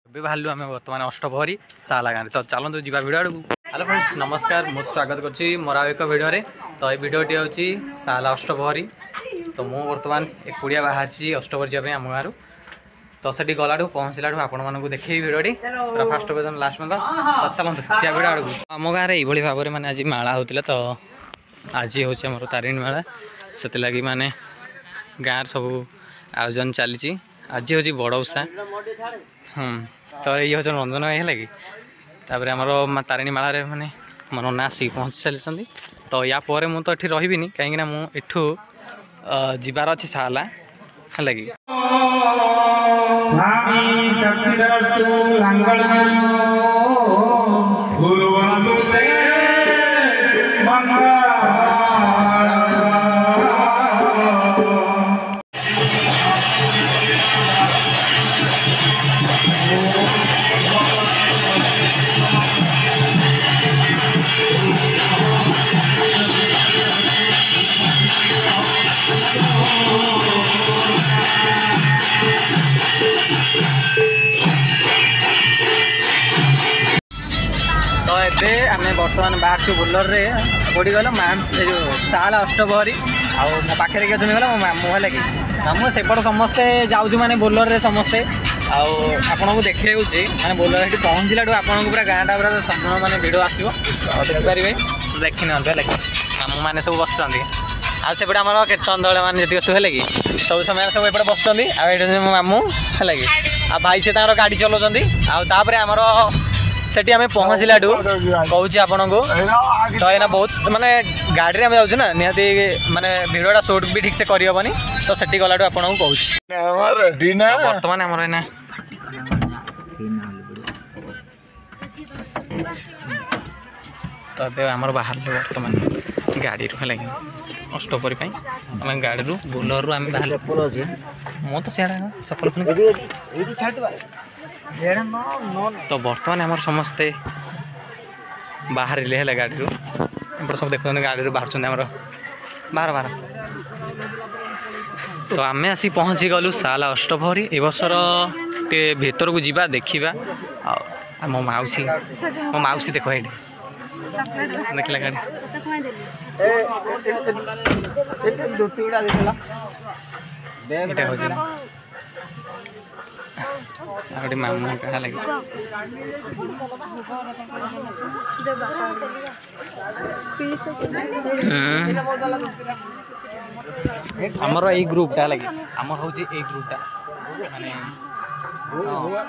ଏବେ ବାହାରିଲୁ ଆମେ ବର୍ତ୍ତମାନ ଅଷ୍ଟପହରୀ ସାଲା ଗାଁରେ। ତ ଚାଲନ୍ତୁ ଯିବା ଭିଡ଼ିଓ ଆଡ଼କୁ। ହ୍ୟାଲୋ ଫ୍ରେଣ୍ଡସ୍, ନମସ୍କାର। ମୁଁ ସ୍ୱାଗତ କରୁଛି ମୋର ଆଉ ଏକ ଭିଡ଼ିଓରେ। ତ ଏଇ ଭିଡ଼ିଓଟି ହେଉଛି ସାଲା ଅଷ୍ଟପହରୀ। ତ ମୁଁ ବର୍ତ୍ତମାନ ଏକୁଡ଼ିଆ ବାହାରିଛି ଅଷ୍ଟପହରୀ ଯିବା ପାଇଁ ଆମ ଗାଁରୁ। ତ ସେଠି ଗଲାଠୁ ପହଞ୍ଚିଲାଠୁ ଆପଣମାନଙ୍କୁ ଦେଖେଇବି ଭିଡ଼ିଓଟି ପୁରା ଫାଷ୍ଟ ପର୍ଯ୍ୟନ୍ତ ଲାଷ୍ଟ ପର୍ଯ୍ୟନ୍ତ। ତ ଚାଲନ୍ତୁ ଯିବା ଭିଡ଼ିଓ ଆଡ଼କୁ। ଆମ ଗାଁରେ ଏଇଭଳି ଭାବରେ ମାନେ ଆଜି ମେଳା ହେଉଥିଲା। ତ ଆଜି ହେଉଛି ଆମର ତାରିଣୀ ମେଳା, ସେଥିଲାଗି ମାନେ ଗାଁରେ ସବୁ ଆୟୋଜନ ଚାଲିଛି। ଆଜି ହେଉଛି ବଡ଼ ଓଷା। ତ ଇଏ ହେଉଛି ରଞ୍ଜନ ଭାଇ ହେଲା କି। ତାପରେ ଆମର ତାରିଣୀ ମେଳାରେ ମାନେ ମୋ ନନା ଆସିକି ପହଞ୍ଚି ଚାଲିଛନ୍ତି। ତ ୟା ପରେ ମୁଁ ତ ଏଠି ରହିବିନି, କାହିଁକିନା ମୁଁ ଏଠୁ ଯିବାର ଅଛି ସାଲା ହେଲା କି। ଏବେ ଆମେ ବର୍ତ୍ତମାନ ବାହାରିଛୁ ବୋଲରରେ। କୋଉଠି ଗଲ ମାନ୍ସ ଏ ଯେଉଁ ସାଲା ଅଷ୍ଟପହରୀ। ଆଉ ମୋ ପାଖରେ କିଏ ଅଛନ୍ତି ଗଲା ମୋ ମାମୁଁ ହେଲା କି। ମାମୁଁ ସେପଟ ସମସ୍ତେ ଯାଉଛୁ ମାନେ ବୋଲରରେ ସମସ୍ତେ। ଆଉ ଆପଣଙ୍କୁ ଦେଖେଇଉଛି ମାନେ ବୋଲର ସେଠି ପହଞ୍ଚିଲାଠୁ ଆପଣଙ୍କୁ ପୁରା ଗାଁଟା ପୁରା ସମ୍ପୂର୍ଣ୍ଣ ମାନେ ଭିଡ଼ିଓ ଆସିବ ଦେଖିପାରିବେ। ଦେଖିନିଅନ୍ତୁ ହେଲା କି। ମାମୁଁ ମାନେ ସବୁ ବସୁଛନ୍ତି। ଆଉ ସେପଟେ ଆମର କୀର୍ତ୍ତନ ଦଳ ମାନେ ଯେତିକି ସବୁ ହେଲେ କି ସବୁ ସେମାନେ ସବୁ ଏପଟେ ବସୁଛନ୍ତି। ଆଉ ଏଇଠି ମୋ ମାମୁଁ ହେଲା କି। ଆଉ ଭାଇ ସେ ତାଙ୍କର ଗାଡ଼ି ଚଲାଉଛନ୍ତି। ଆଉ ତାପରେ ଆମର ସେଠି ଆମେ ପହଞ୍ଚିଲାଠୁ କହୁଛି ଆପଣଙ୍କୁ ତ ଏଇନା ବହୁତ ମାନେ ଗାଡ଼ିରେ ଆମେ ଯାଉଛୁ ନା, ନିହାତି ମାନେ ଭିଡ଼ିଓଟା ସୁଟ୍ ବି ଠିକ୍ ସେ କରିହେବନି। ତ ସେଠି ଗଲାଠୁ ଆପଣଙ୍କୁ କହୁଛି। ବର୍ତ୍ତମାନ ଆମର ଏଇନା ତ ଏବେ ଆମର ବାହାରିଲୁ ବର୍ତ୍ତମାନ ଗାଡ଼ିରୁ ହେଲା କି ଅଷ୍ଟପହରୀ ପାଇଁ। ଆମେ ଗାଡ଼ିରୁ ବୋଲରରୁ ଆମେ ବାହାରିଲୁ। ମୁଁ ତ ସିଆଡ଼େ ଚପଲ ତ ବର୍ତ୍ତମାନ ଆମର ସମସ୍ତେ ବାହାରିଲେ ହେଲା ଗାଡ଼ିରୁ। ଏପଟେ ସବୁ ଦେଖୁଛନ୍ତି ଗାଡ଼ିରୁ ବାହାରୁଛନ୍ତି ଆମର ବାହାର। ତ ଆମେ ଆସି ପହଞ୍ଚି ଗଲୁ ସାଲା ଅଷ୍ଟପହରୀ। ଏ ବର୍ଷର ଟିକେ ଭିତରକୁ ଯିବା ଦେଖିବା। ଆଉ ମୋ ମାଉସୀ ଦେଖ ଏଇଠି ଦେଖିଲା ଗାଡ଼ି ଏଇଟା ହେଉଛି ଆଉ ଗୋଟେ ମାମୁଁ କାହା ଲାଗି ଆମର ଏଇ ଗ୍ରୁପଟା ଲାଗି ଆମର ହେଉଛି ଏଇ ଗ୍ରୁପଟା ମାନେ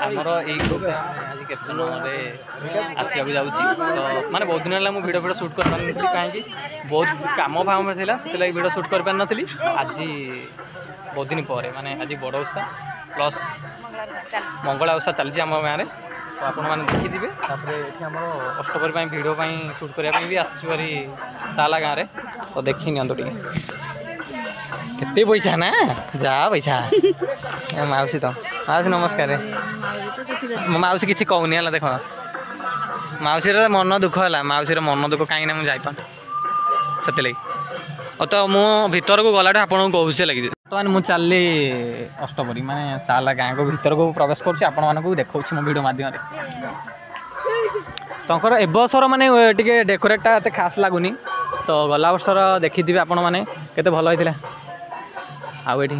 ଆମର ଏଇ ଗ୍ରୁପଟା ଆଜି କେତେ ଦିନରେ ଆସିବାକୁ ଯାଉଛି। ତ ମାନେ ବହୁତ ଦିନ ହେଲା ମୁଁ ଭିଡ଼ିଓ ସୁଟ୍ କରିପାରିନଥିଲି, କାହିଁକି ବହୁତ କାମ ଥିଲା, ସେଥିଲାଗି ଭିଡ଼ିଓ ସୁଟ୍ କରିପାରିନଥିଲି। ଆଜି ବହୁତ ଦିନ ପରେ ମାନେ ଆଜି ବଡ଼ ଓଷା ପ୍ଲସ୍ ମଙ୍ଗଳା ଓଷା ଚାଲିଛି ଆମ ଗାଁରେ। ତ ଆପଣମାନେ ଦେଖିଥିବେ। ତାପରେ ଏଠି ଆମର ଅଷ୍ଟପହରୀ ପାଇଁ ଭିଡ଼ିଓ ପାଇଁ ସୁଟ୍ କରିବା ପାଇଁ ବି ଆସିଛୁ ଭାରି ସାଲା ଗାଁରେ। ତ ଦେଖି ନିଅନ୍ତୁ ଟିକେ କେତେ ପଇସା ନା ଯାହା ପଇସା। ମାଉସୀ ତ ମାଉସୀ ନମସ୍କାର। ମୋ ମାଉସୀ କିଛି କହୁନି ହେଲା। ଦେଖ ମାଉସୀର ମନ ଦୁଃଖ ହେଲା। ମାଉସୀର ମନ ଦୁଃଖ କାହିଁକିନା ମୁଁ ଯାଇପାରୁନି ସେଥିଲାଗି। ତ ମୁଁ ଭିତରକୁ ଗଲାଠୁ ଆପଣଙ୍କୁ କହୁଛି ଲାଗିଛି। ବର୍ତ୍ତମାନ ମୁଁ ଚାଲିଲି ଅଷ୍ଟପହରୀ ମାନେ ସାଲା ଗାଁକୁ ଭିତରକୁ ପ୍ରବେଶ କରୁଛି। ଆପଣମାନଙ୍କୁ ଦେଖାଉଛି ମୋ ଭିଡ଼ିଓ ମାଧ୍ୟମରେ। ତାଙ୍କର ଏ ବର୍ଷର ମାନେ ଟିକେ ଡେକୋରେଟ୍ଟା ଏତେ ଖାସ୍ ଲାଗୁନି। ତ ଗଲା ବର୍ଷର ଦେଖିଥିବେ ଆପଣମାନେ କେତେ ଭଲ ହେଇଥିଲା। ଆଉ ଏଠି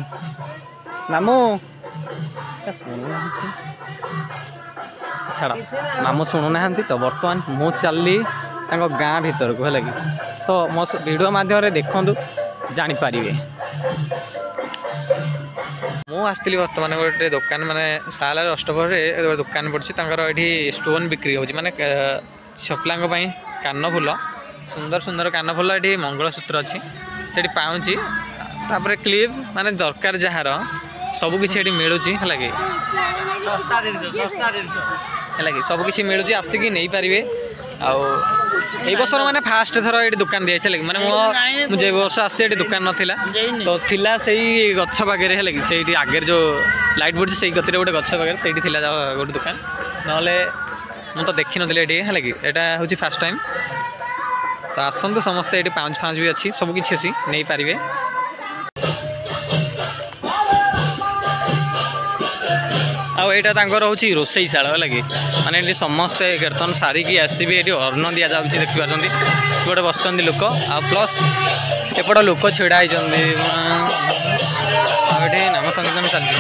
ମାମୁଁ ଛାଡ଼ ମାମୁଁ ଶୁଣୁନାହାନ୍ତି। ତ ବର୍ତ୍ତମାନ ମୁଁ ଚାଲିଲି ତାଙ୍କ ଗାଁ ଭିତରକୁ ହେଲା କି। ତ ମୋ ଭିଡ଼ିଓ ମାଧ୍ୟମରେ ଦେଖନ୍ତୁ ଜାଣିପାରିବେ। ମୁଁ ଆସିଥିଲି ବର୍ତ୍ତମାନ ଗୋଟେ ଦୋକାନ ମାନେ ସାଲାର ଅଷ୍ଟପହରୀରେ ଗୋଟେ ଦୋକାନ ପଡ଼ିଛି। ତାଙ୍କର ଏଠି ଷ୍ଟୋନ୍ ବିକ୍ରି ହେଉଛି ମାନେ ଛୋପଲାଙ୍କ ପାଇଁ କାନଫୁଲ, ସୁନ୍ଦର ସୁନ୍ଦର କାନଫୁଲ। ଏଠି ମଙ୍ଗଳସୂତ୍ର ଅଛି, ସେଠି ପାଉଁଜି, ତାପରେ କ୍ଲିପ୍ ମାନେ ଦରକାର ଯାହାର ସବୁକିଛି ଏଠି ମିଳୁଛି ହେଲା କି। ହେଲା କି ସବୁକିଛି ମିଳୁଛି, ଆସିକି ନେଇପାରିବେ। ଆଉ ଏଇ ବର୍ଷର ମାନେ ଫାଷ୍ଟ ଥର ଏଠି ଦୋକାନ ଦିଆଯାଇଛି ହେଲା କି। ମାନେ ମୁଁ ଯେ ବର୍ଷ ଆସିଛି ଏଠି ଦୋକାନ ନଥିଲା। ତ ଥିଲା ସେଇ ଗଛ ପାଖରେ ହେଲା କି, ସେଇଠି ଆଗରେ ଯେଉଁ ଲାଇଟ୍ ପଡ଼ୁଛି ସେଇ ଗତିରେ ଗୋଟେ ଗଛ ପାଖରେ ସେଇଠି ଥିଲା ଗୋଟେ ଦୋକାନ। ନହେଲେ ମୁଁ ତ ଦେଖିନଥିଲି ଏଠି ହେଲା କି। ଏଇଟା ହେଉଛି ଫାଷ୍ଟ ଟାଇମ୍। ତ ଆସନ୍ତୁ ସମସ୍ତେ, ଏଠି ପାଉଁଜି ବି ଅଛି, ସବୁକିଛି ଅଛି, ନେଇପାରିବେ। ଆଉ यहाँ हूँ रोसईशाल है कि माने समस्ते कीर्तन सारिकी आसबे ये अर्ण दि जाऊँगी देखिपार गोटे बस लोक आ प्लस एपट लोक छिड़ा होती नाम संकीर्तन चलती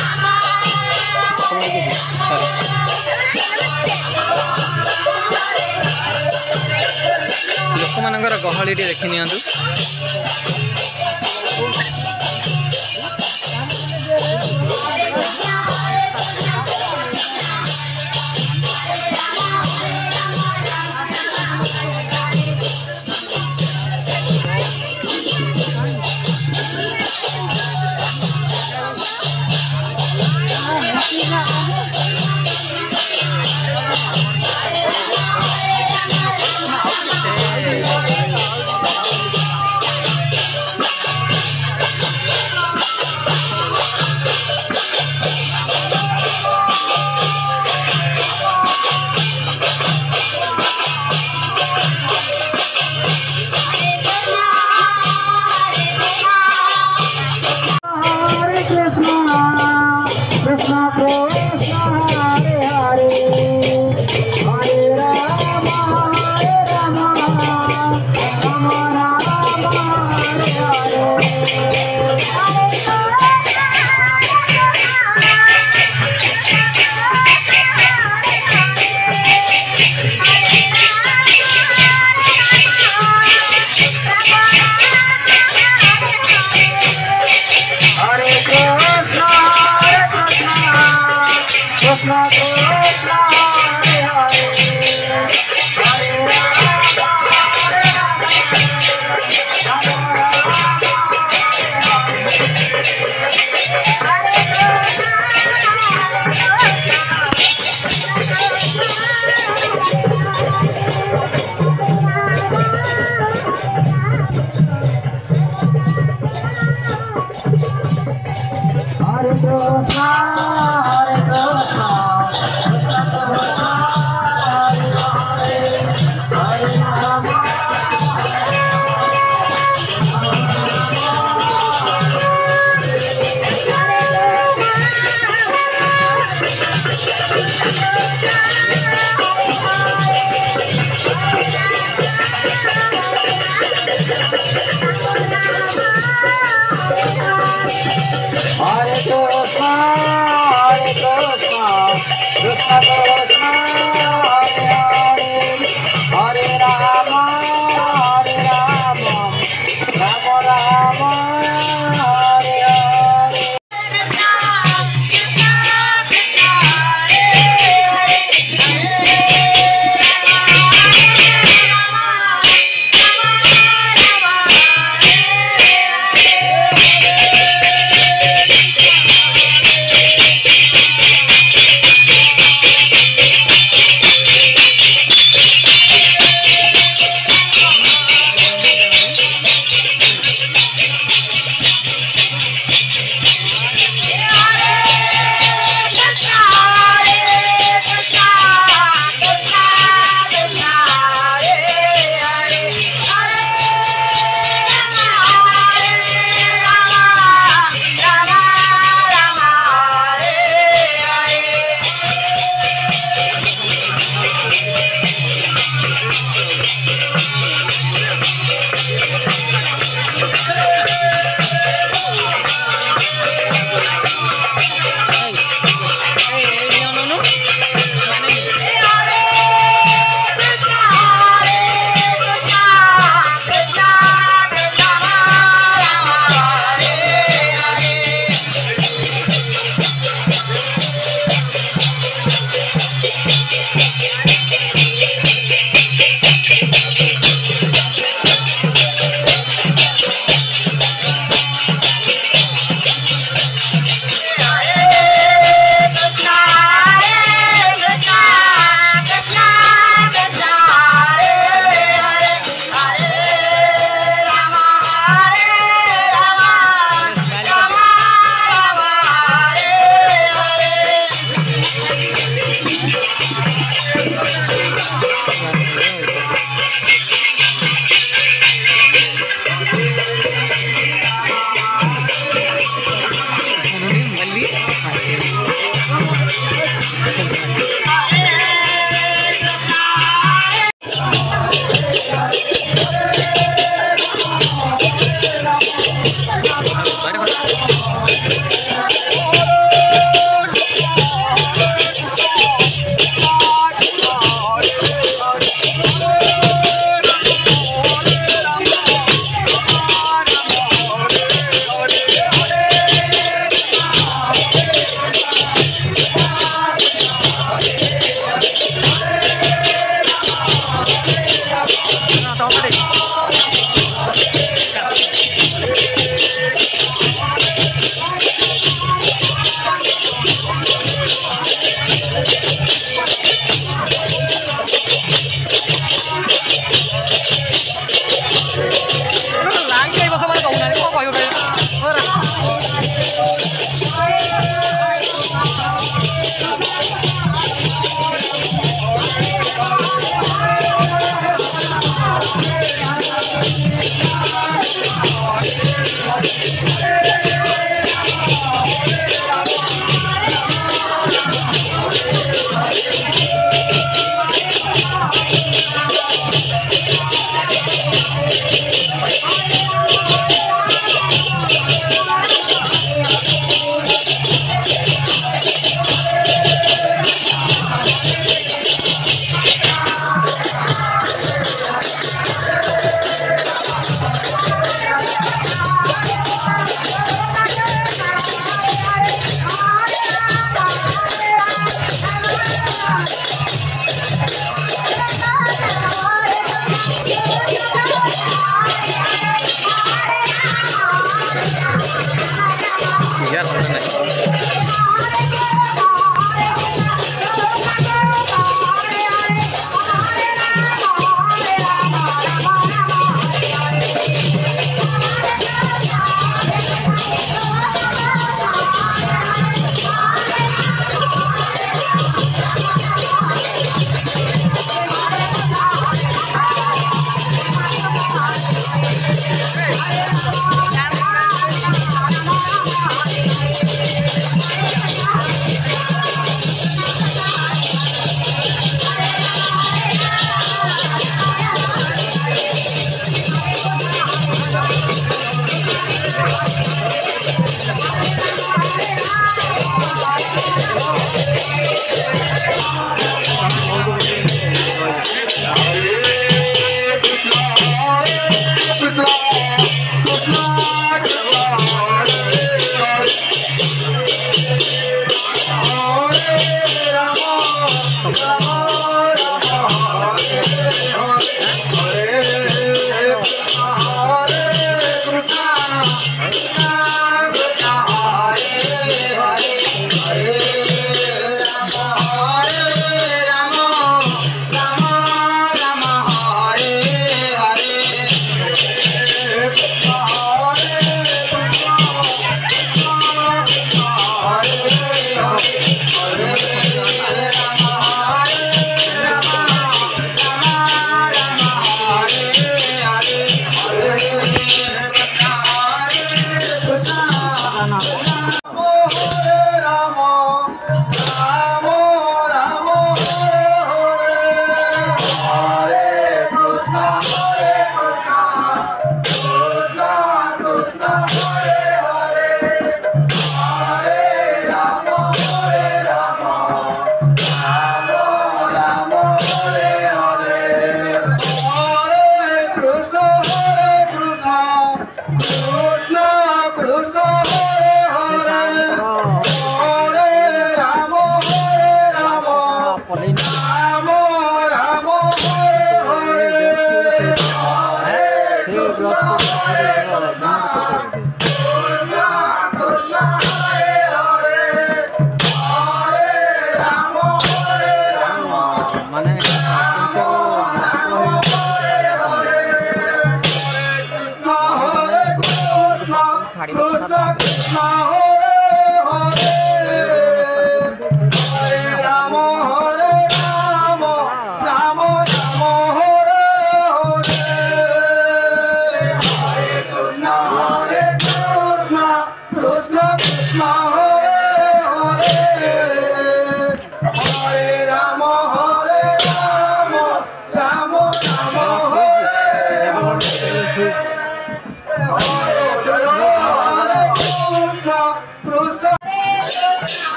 लोक मानकर गहली देखी नि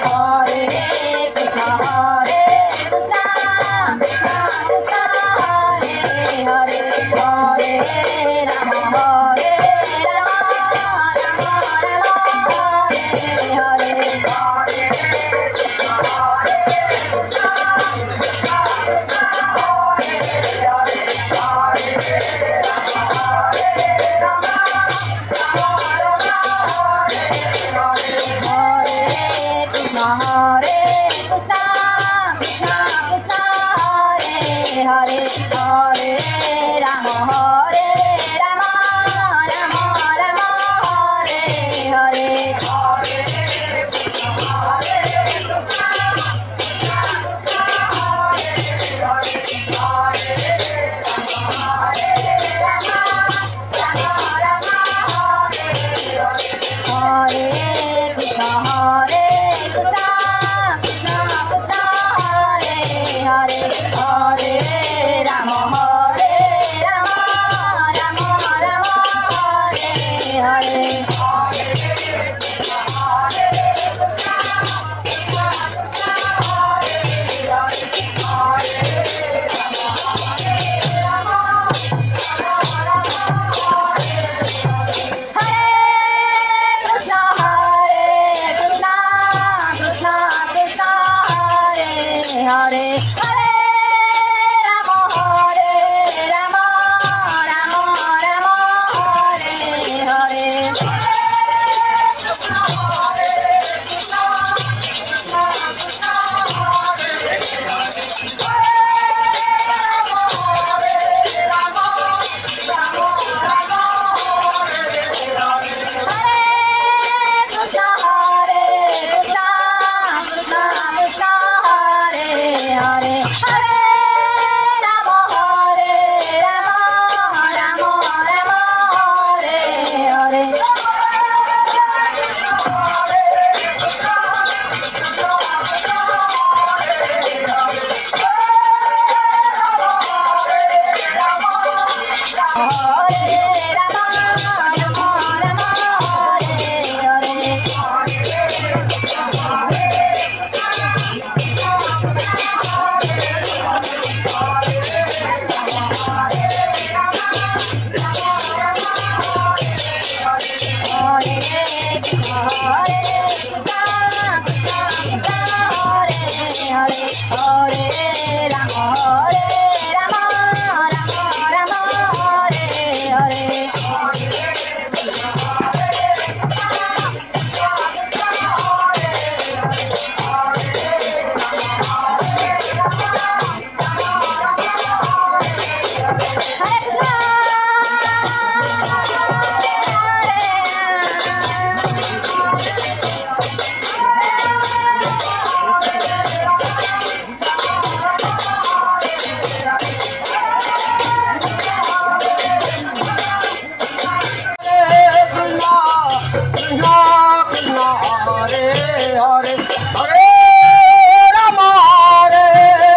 Hare हरे हरे राम हरे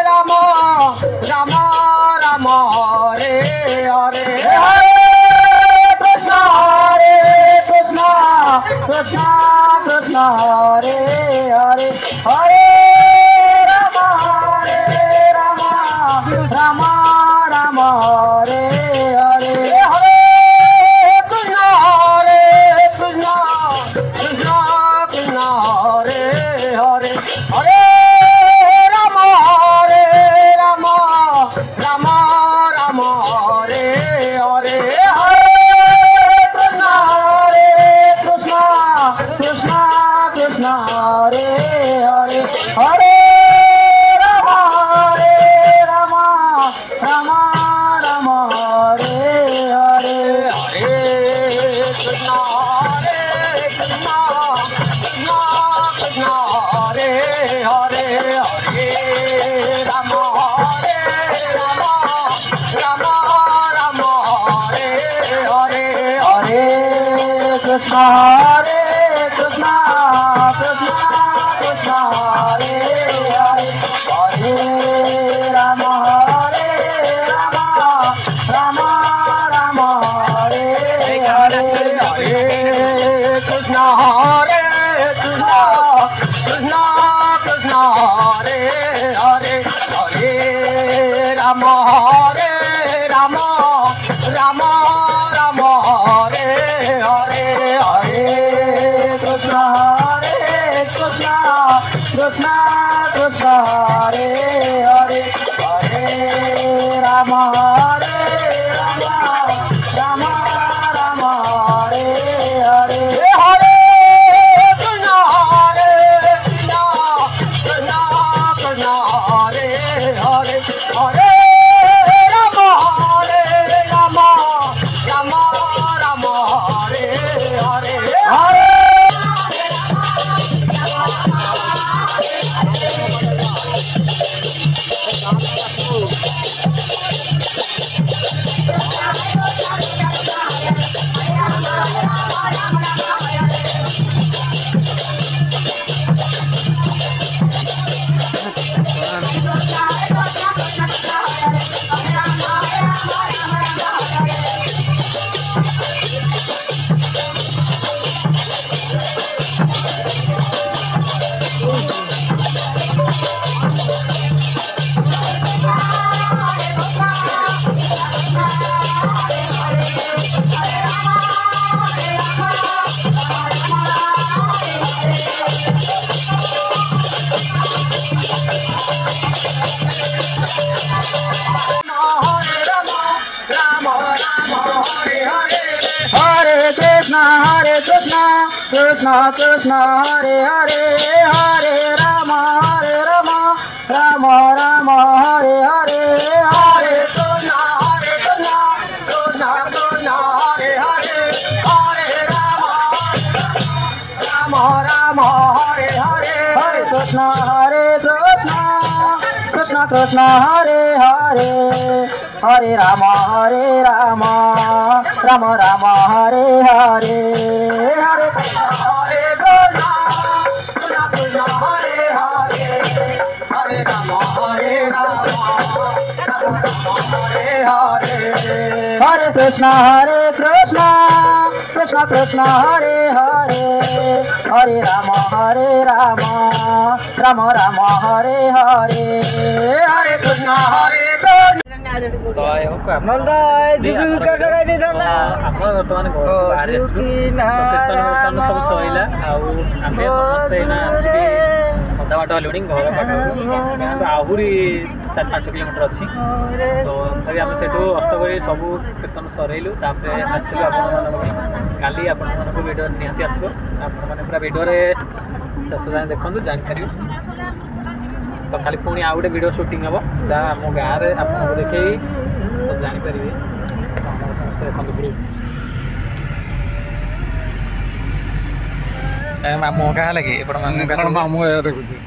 राम राम राम हरे हरे हरे कृष्ण कृष्ण कृष्ण हरे हरे हरे राम राम राम हरे हरे हरे हरे राम राम राम हरे हरे हरे हरे राम राम राम हरे हरे हरे राम राम राम हरे हरे हरे राम राम राम हरे हरे हरे कृष्ण कृष्ण हरे हरे हरे राम राम राम हरे हरे हरे कृष्ण कृष्ण कृष्ण हरे हरे हरे राम राम हरे हरे हरे कृष्ण कृष्ण कृष्ण हरे हरे हरे राम राम राम हरे हरे हरे कृष्ण कृष्ण हरे हरे हरे राम हरे हरे हरे कृष्ण कृष्ण कृष्ण हरे हरे हरे राम राम हरे हरे हरे कृष्ण तो आई होप ଆମର ବର୍ତ୍ତମାନ ଘରକୁ ବାହାରି ଆସିଲୁ କୀର୍ତ୍ତନ ସବୁ ସରିଲା ଆଉ ଆମେ ସମସ୍ତେ ଏଇନା ଆସିକି ଅଧା ବାଟ ହେଲୁଣି ଘର ପାଖରୁ କିନ୍ତୁ ଆହୁରି 4-5 କିଲୋମିଟର ଅଛି ତ ତଥାପି ଆମେ ସେଠୁ ଅଷ୍ଟପହରି ସବୁ କୀର୍ତ୍ତନ ସରେଇଲୁ ତାପରେ ଆସିଲୁ ଆପଣମାନଙ୍କ ପାଇଁ କାଲି ଆପଣମାନଙ୍କୁ ଭିଡ଼ିଓ ନିହାତି ଆସିବ ଆପଣମାନେ ପୁରା ଭିଡ଼ିଓରେ ଶେଷ ଯାଏଁ ଦେଖନ୍ତୁ ଜାଣିପାରିବେ तो खाली पुणी आउ गोटे वीडियो शूटिंग हम जहाँ आम गाँव में आपको देखे तो जापर समस्त देखते ग्रुप मामू क्या लगे देखुचे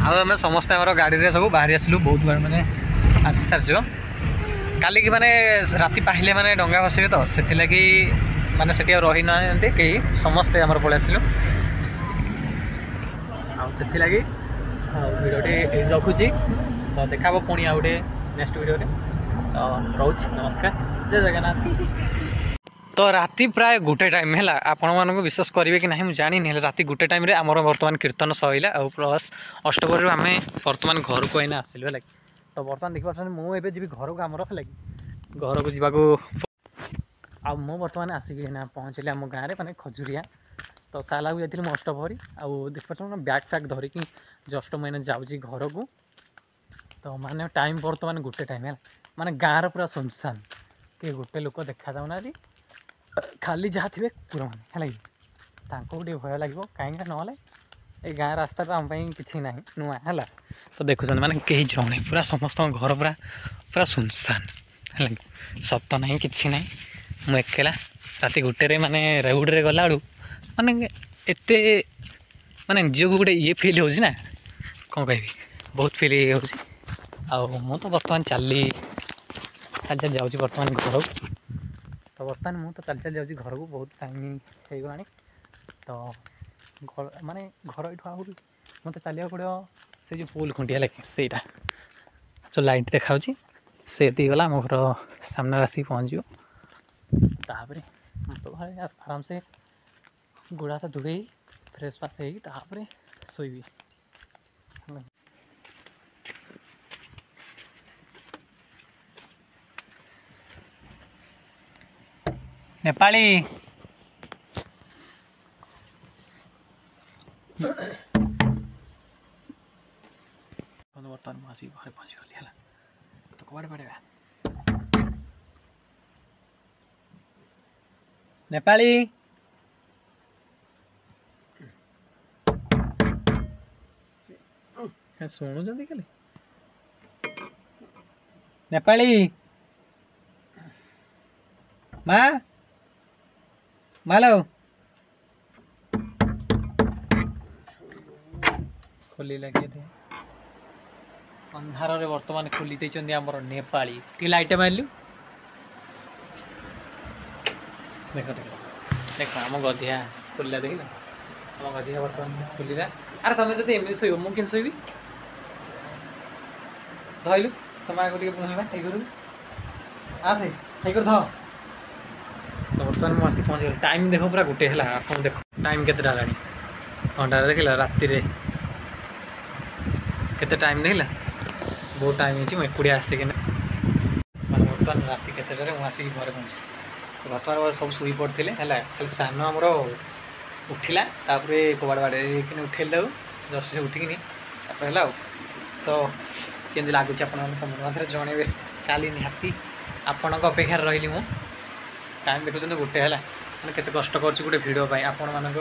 आम समस्त गाड़ी में सब बाहरी आसलु बहुत बार मैंने आसी सारी काली की माने राति पाहिले माने डंगा भसबे तो से माने से रही ना कहीं समस्ते आम पलि आसलु से वीडियोटी रखुची तो देखा पुणी आउ गए नेक्स्ट वीडियो तो रोच नमस्कार जय जगन्नाथ। तो राति प्राय गोटे टाइम है आपण मानक विश्वास करेंगे कि नहीं जानी राति गोटे टाइम रे आमर बर्तमान कीर्तन सैला और प्लस अष्टपहरी आम बर्तमान घर को आईना आसलु है तो बर्तमान देखिए मुझे जी घर को आमर है घर को जावाक मु बर्तमान आसिक पहुँचली आम गाँव में माने खजुरिया तो साला को जाती मुझे अष्टपहरी आउ देख बैग फैग धरिकी जस्ट मैंने जाऊँगी घर को तो माने टाइम बर्तमान गोटे टाइम है माने गाँव पूरा सुनसान कि गोटे लोक देखा जाऊना खाली जहाँ थे पूरा माने है भय लगे कहीं ना ये गाँव रास्ता तो आम कि ना नुआ है तो देखुं मैंने कहीं जड़े पूरा समस्त घर पूरा पूरा सुनसान है सब तो ना कि ना मुझे एकला राति गोटे माने रोड रे गला माने एते माने निजी को गोटे ये फिल हो कौन कह बहुत फिल हो तो बर्तमान चली जाऊँ बर्तमान घर को तो बर्तमान मुझे तो चली जाऊँ घर को बहुत टाइम हो गला तो घर माने घर ये आहरी मत चलिया पड़ो से जो पोल खुंटिया लगे सेटा जो लाइट देखा से गला आम घर सामने आसिक पहुँच तापर तो आराम से गोड़ा हाथ धोई फ्रेश फास होपर शोबी नेपाली बर्तमान मुझे घर पहुँची गली है तो कबाड़ पड़ेगा नेपाली शुणुंट खाली नेपाली माँ मालो खोली लगे थे अंधार रे वर्तमान खोली देइचंदी हमर नेपाली टी लाइट मारलु देख देख देख हम गधिया खोलिला देखिला हम गधिया वर्तमान खोलिला अरे तमे जदि एमनी सोइबो मु किन सोइबी धइलु तमा को टिके पुहिबा ए गुरु आसे हे कर ध तो वर्तमान मु आसी पहुंच गेल टाइम देखो पूरा गुटे हला आपण देखो टाइम केतेटा लानी घंटा देखिला राति रे केते टाइम देखिला बहुत टाइम हो एकुड़िया आसिक मैंने बर्तमान राति केतटे मुझे आसिक घर पहुँची तो बर्तमान सब शुई पड़ते है खाली सान आमर उठिला कबाड़ बाड़े कि उठेल दाऊ जस्ट से उठिकी है तो केमती लगुच आप जनइबे काली निहाती आपण अपेक्षा रही मु टाइम देखुं गोटे है ମାନେ କେତେ କଷ୍ଟ କରୁଛି ଗୋଟେ ଭିଡ଼ିଓ ପାଇଁ ଆପଣମାନଙ୍କ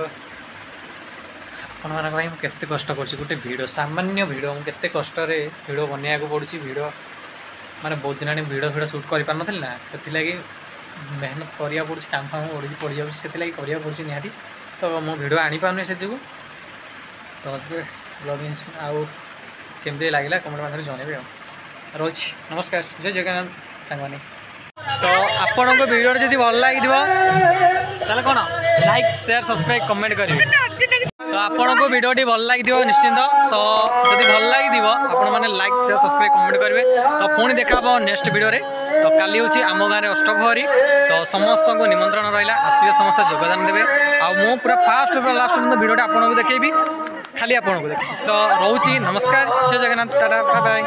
ପାଇଁ ମୁଁ କେତେ କଷ୍ଟ କରୁଛି ଗୋଟେ ଭିଡ଼ିଓ ସାମାନ୍ୟ ଭିଡ଼ିଓ ମୁଁ କେତେ କଷ୍ଟରେ ଭିଡ଼ିଓ ବନେଇବାକୁ ପଡ଼ୁଛି ଭିଡ଼ିଓ ମାନେ ବହୁତ ଦିନ ଆଣି ଭିଡ଼ିଓ ସୁଟ୍ କରିପାରୁନଥିଲି ନା ସେଥିଲାଗି ମେହନତ କରିବାକୁ ପଡ଼ୁଛି କାମ ଫାମ ପଡ଼ିଯାଉଛି ସେଥିଲାଗି କରିବାକୁ ପଡ଼ୁଛି ନିହାତି ତ ମୁଁ ଭିଡ଼ିଓ ଆଣିପାରୁନି ସେ ଯୋଗୁଁ ତ ବ୍ଲଗିଂ ଆଉ କେମିତି ଲାଗିଲା କମେଣ୍ଟ ମାଧ୍ୟମରେ ଜଣେଇବେ ଆଉ ରହୁଛି ନମସ୍କାର ଜୟ ଜଗନ୍ନାଥ ସାଙ୍ଗମାନେ ତ ଆପଣଙ୍କ ଭିଡ଼ିଓରେ ଯଦି ଭଲ ଲାଗିଥିବ ତାହେଲେ କ'ଣ ଲାଇକ୍ ସେୟାର ସବସ୍କ୍ରାଇବ୍ କମେଣ୍ଟ କରିବେ ତ ଆପଣଙ୍କୁ ଭିଡ଼ିଓଟି ଭଲ ଲାଗିଥିବ ନିଶ୍ଚିନ୍ତ ତ ଯଦି ଭଲ ଲାଗିଥିବ ଆପଣମାନେ ଲାଇକ୍ ସେୟାର ସବସ୍କ୍ରାଇବ୍ କମେଣ୍ଟ କରିବେ ତ ପୁଣି ଦେଖା ହେବ ନେକ୍ସଟ ଭିଡ଼ିଓରେ ତ କାଲି ହେଉଛି ଆମ ଗାଁରେ ଅଷ୍ଟପ୍ରହରୀ ତ ସମସ୍ତଙ୍କୁ ନିମନ୍ତ୍ରଣ ରହିଲା ଆସିବେ ସମସ୍ତେ ଯୋଗଦାନ ଦେବେ ଆଉ ମୁଁ ପୁରା ଫାଷ୍ଟ ପୁରା ଲାଷ୍ଟ ପର୍ଯ୍ୟନ୍ତ ଭିଡ଼ିଓଟା ଆପଣଙ୍କୁ ଦେଖେଇବି ଖାଲି ଆପଣଙ୍କୁ ଦେଖେଇବି ତ ରହୁଛି ନମସ୍କାର ଜୟ ଜଗନ୍ନାଥ ଟାଟା ବାଏ ବାଏ।